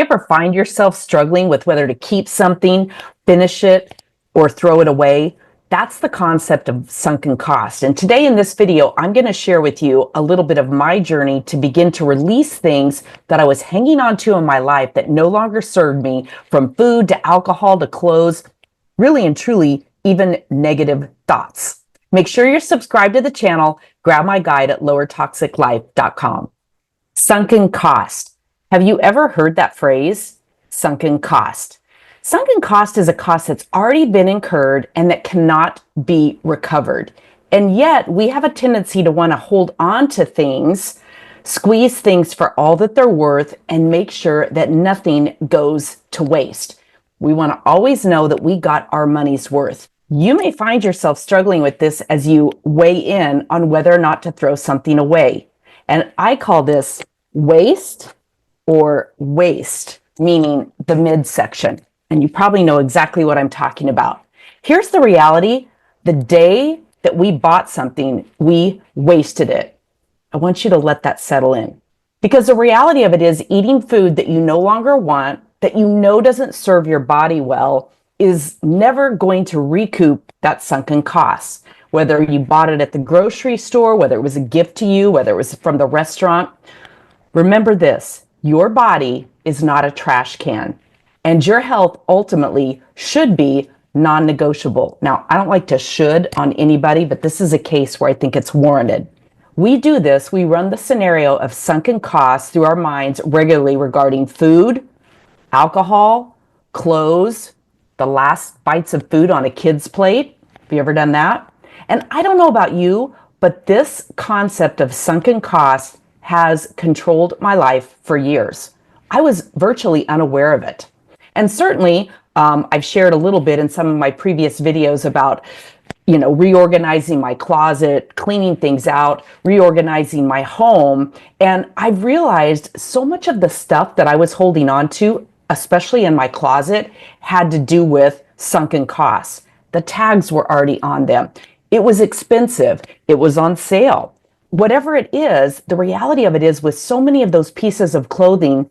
You ever find yourself struggling with whether to keep something, finish it, or throw it away? That's the concept of sunken cost. And today in this video, I'm going to share with you a little bit of my journey to begin to release things that I was hanging on to in my life that no longer served me, from food to alcohol to clothes, really and truly, even negative thoughts. Make sure you're subscribed to the channel. Grab my guide at lowertoxiclife.com. Sunken cost. Have you ever heard that phrase? Sunken cost. Sunken cost is a cost that's already been incurred and that cannot be recovered. And yet we have a tendency to want to hold on to things, squeeze things for all that they're worth, and make sure that nothing goes to waste. We want to always know that we got our money's worth. You may find yourself struggling with this as you weigh in on whether or not to throw something away. And I call this waste or waste, meaning the midsection. And you probably know exactly what I'm talking about. Here's the reality. The day that we bought something, we wasted it. I want you to let that settle in. Because the reality of it is, eating food that you no longer want, that you know doesn't serve your body well, is never going to recoup that sunken cost. Whether you bought it at the grocery store, whether it was a gift to you, whether it was from the restaurant, remember this: your body is not a trash can, and your health ultimately should be non-negotiable. Now, I don't like to should on anybody, but this is a case where I think it's warranted. We do this, we run the scenario of sunken costs through our minds regularly regarding food, alcohol, clothes, the last bites of food on a kid's plate. Have you ever done that? And I don't know about you, but this concept of sunken costs has controlled my life for years. I was virtually unaware of it. And certainly, I've shared a little bit in some of my previous videos about, reorganizing my closet, cleaning things out, reorganizing my home. And I've realized so much of the stuff that I was holding on to, especially in my closet, had to do with sunken costs. The tags were already on them. It was expensive. It was on sale. Whatever it is, the reality of it is, with so many of those pieces of clothing,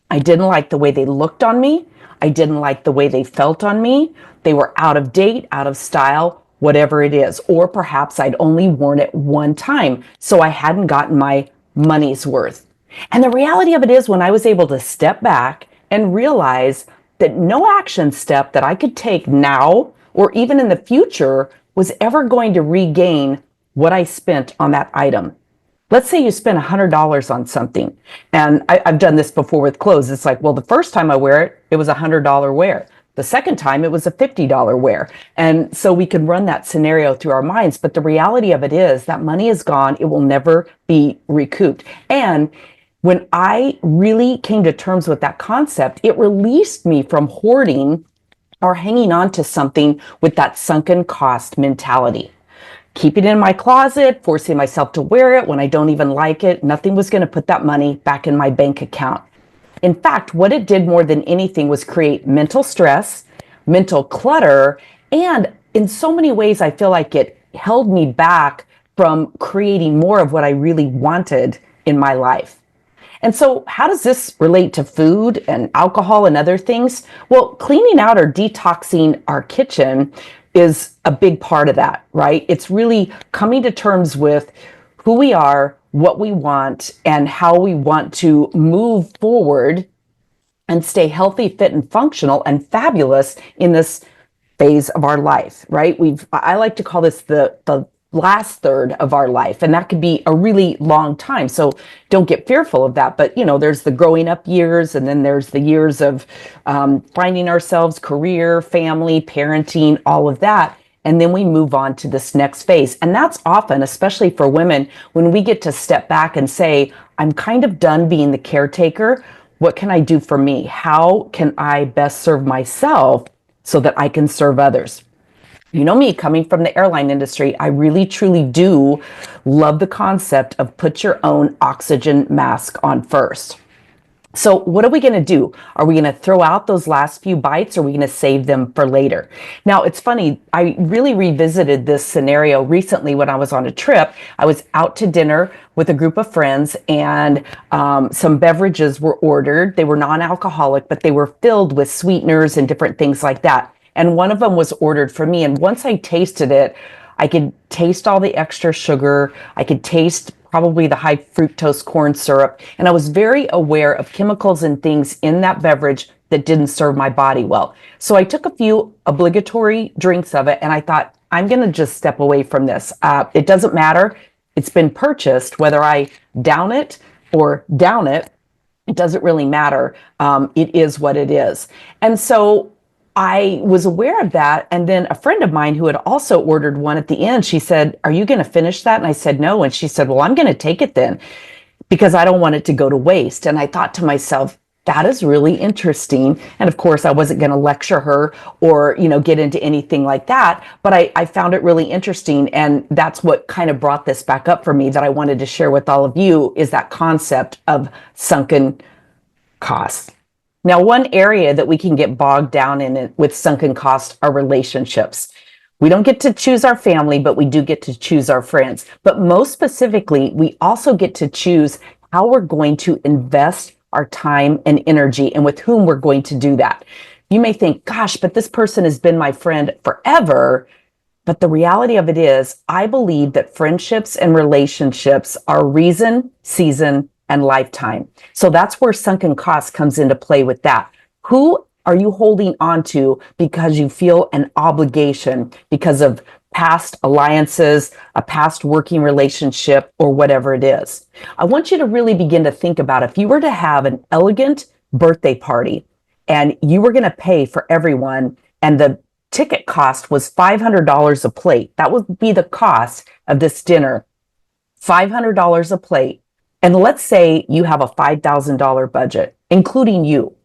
I didn't like the way they looked on me. I didn't like the way they felt on me. They were out of date, out of style, whatever it is. Or perhaps I'd only worn it one time, so I hadn't gotten my money's worth. And the reality of it is, when I was able to step back and realize that no action step that I could take now or even in the future was ever going to regain what I spent on that item. Let's say you spent $100 on something. And I've done this before with clothes. It's like, well, the first time I wear it, it was a $100 wear. The second time, it was a $50 wear. And so we can run that scenario through our minds. But the reality of it is, that money is gone. It will never be recouped. And when I really came to terms with that concept, it released me from hoarding or hanging on to something with that sunken cost mentality. Keeping it in my closet, forcing myself to wear it when I don't even like it, nothing was going to put that money back in my bank account. In fact, what it did more than anything was create mental stress, mental clutter, and in so many ways, I feel like it held me back from creating more of what I really wanted in my life. And so how does this relate to food and alcohol and other things? Well, cleaning out or detoxing our kitchen is a big part of that, right? It's really coming to terms with who we are, what we want, and how we want to move forward and stay healthy, fit, and functional and fabulous in this phase of our life, right? I like to call this the last third of our life, and that could be a really long time. So don't get fearful of that. But there's the growing up years, and then there's the years of finding ourselves, career, family, parenting, all of that. And then we move on to this next phase. And that's often, especially for women, when we get to step back and say, I'm kind of done being the caretaker. What can I do for me? How can I best serve myself so that I can serve others? You know me, coming from the airline industry, I really truly do love the concept of put your own oxygen mask on first. So what are we going to do? Are we going to throw out those last few bites, or are we going to save them for later? Now, it's funny. I really revisited this scenario recently when I was on a trip. I was out to dinner with a group of friends, and some beverages were ordered. They were non-alcoholic, but they were filled with sweeteners and different things like that. And one of them was ordered for me. And once I tasted it, I could taste all the extra sugar. I could taste probably the high fructose corn syrup. And I was very aware of chemicals and things in that beverage that didn't serve my body well. So I took a few obligatory drinks of it, and I thought, I'm going to just step away from this. It doesn't matter. It's been purchased, whether I down it or down it. It doesn't really matter. It is what it is. And so I was aware of that. And then a friend of mine who had also ordered one at the end, she said, "Are you going to finish that?" And I said, "No." And she said, "Well, I'm going to take it then because I don't want it to go to waste." And I thought to myself, that is really interesting. And of course, I wasn't going to lecture her or, get into anything like that. But I found it really interesting. And that's what kind of brought this back up for me, that I wanted to share with all of you, is that concept of sunken costs. Now, one area that we can get bogged down in it with sunken costs are relationships. We don't get to choose our family, but we do get to choose our friends. But most specifically, we also get to choose how we're going to invest our time and energy, and with whom we're going to do that. You may think, gosh, but this person has been my friend forever. But the reality of it is, I believe that friendships and relationships are reason, season, and lifetime. So that's where sunken cost comes into play with that. Who are you holding on to because you feel an obligation because of past alliances, a past working relationship, or whatever it is? I want you to really begin to think about, if you were to have an elegant birthday party and you were going to pay for everyone, and the ticket cost was $500 a plate. That would be the cost of this dinner, $500 a plate. And let's say you have a $5,000 budget, including you.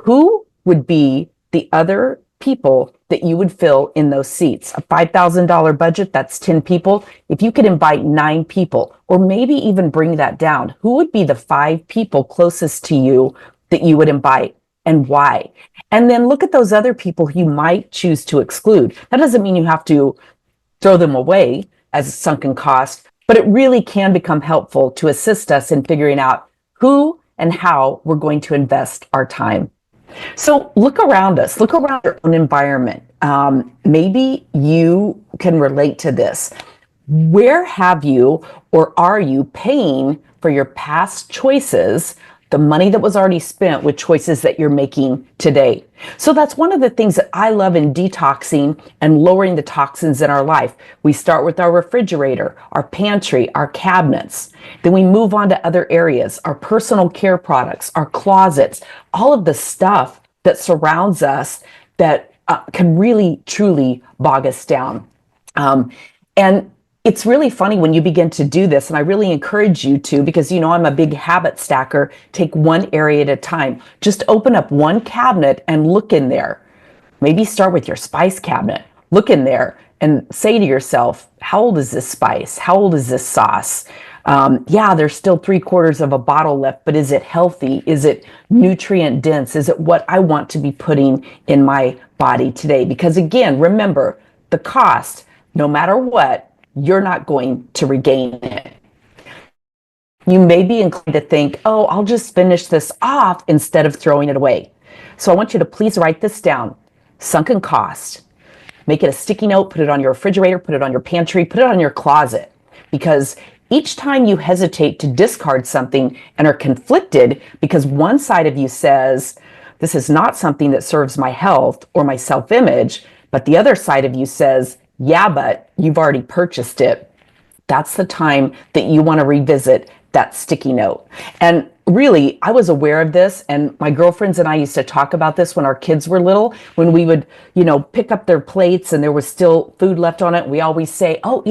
Who would be the other people that you would fill in those seats? A $5,000 budget, that's 10 people. If you could invite 9 people, or maybe even bring that down, who would be the 5 people closest to you that you would invite, and why? And then look at those other people who you might choose to exclude. That doesn't mean you have to throw them away as a sunken cost, but it really can become helpful to assist us in figuring out who and how we're going to invest our time. So look around us, look around your own environment. Maybe you can relate to this. Where have you, or are you paying for your past choices, the money that was already spent with choices that you're making today? So that's one of the things that I love in detoxing and lowering the toxins in our life. We start with our refrigerator, our pantry, our cabinets. Then we move on to other areas, our personal care products, our closets, all of the stuff that surrounds us that can really, truly bog us down. And it's really funny when you begin to do this, and I really encourage you to, because I'm a big habit stacker. Take one area at a time. Just open up one cabinet and look in there. Maybe start with your spice cabinet. Look in there and say to yourself, how old is this spice? How old is this sauce? Yeah, there's still 3/4 of a bottle left, but is it healthy? Is it nutrient dense? Is it what I want to be putting in my body today? Because again, remember, the cost, no matter what, you're not going to regain it. You may be inclined to think, oh, I'll just finish this off instead of throwing it away. So I want you to please write this down. Sunken cost. Make it a sticky note, put it on your refrigerator, put it on your pantry, put it on your closet. Because each time you hesitate to discard something and are conflicted because one side of you says, this is not something that serves my health or my self-image, but the other side of you says, yeah, but you've already purchased it. That's the time that you want to revisit that sticky note. And really, I was aware of this, and my girlfriends and I used to talk about this when our kids were little, when we would, pick up their plates and there was still food left on it. We always say, oh,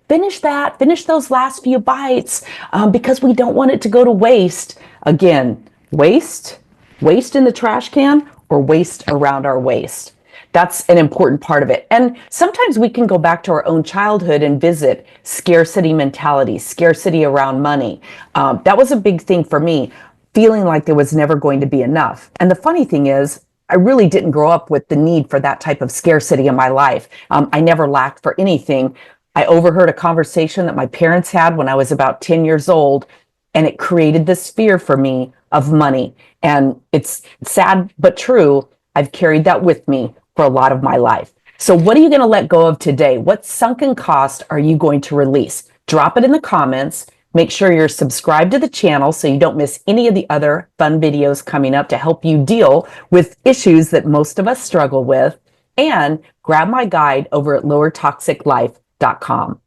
finish that, finish those last few bites, because we don't want it to go to waste. Again, waste in the trash can, or waste around our waist. That's an important part of it. And sometimes we can go back to our own childhood and visit scarcity mentality, scarcity around money. That was a big thing for me. feeling like there was never going to be enough. And the funny thing is, I really didn't grow up with the need for that type of scarcity in my life. I never lacked for anything. I overheard a conversation that my parents had when I was about 10 years old, and it created this fear for me of money. And it's sad but true. I've carried that with me for a lot of my life. So what are you going to let go of today? What sunken cost are you going to release? Drop it in the comments. Make sure you're subscribed to the channel so you don't miss any of the other fun videos coming up to help you deal with issues that most of us struggle with. And grab my guide over at lowertoxiclife.com.